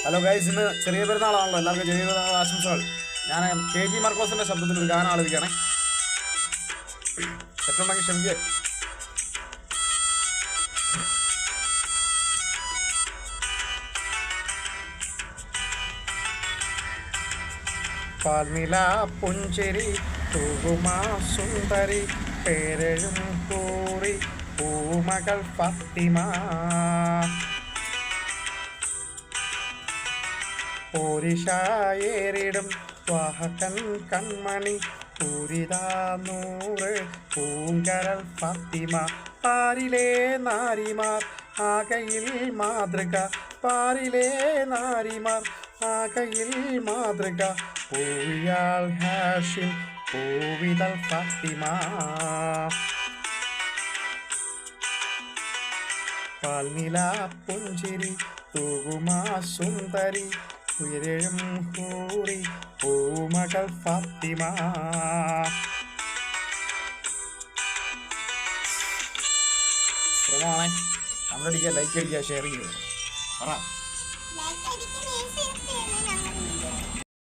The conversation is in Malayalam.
ഹലോ ഗൈസ്, ഇന്ന് ചെറിയ പെരുന്നാളാണല്ലോ. എല്ലാവർക്കും ചെറിയ പെരുന്നാൾ ആശംസകൾ. ഞാൻ KG മർക്കോസിന്റെ ശബ്ദത്തിൽ ഒരു ഗാനം ആലപിക്കുകയാണേ. തെറ്റുണ്ടെങ്കിൽ ക്ഷമിക്കേ. പാൽനില പുഞ്ചിരി തൂകുമാ സുന്ദരി പേരഴും കൂറി പൂമകൾ ഫാത്തിമ പോരിഷായേറിടും വാഹകൻ കൺമണി പൂരിതാ നൂറ് പൂങ്കരൽ ഫാത്തിമ പാരിലെ നാരിമാർ ആകയിൽ മാതൃക പാരിലെ നാരിമാർ ആകയിൽ മാതൃക പൂവിയാൾ ഹാഷിം പൂവിതൽ ഫാത്തിമ പാൽനില പുഞ്ചിരി തൂകുമാ സുന്ദരി ഉയരും ഹൂറി പൂമകൾ ഫാത്തിമ. ശ്രമമാണേ. നമ്മളടിക്കുക, ലൈക്ക് അടിക്കുക, ഷെയർ ചെയ്യുക. പറ.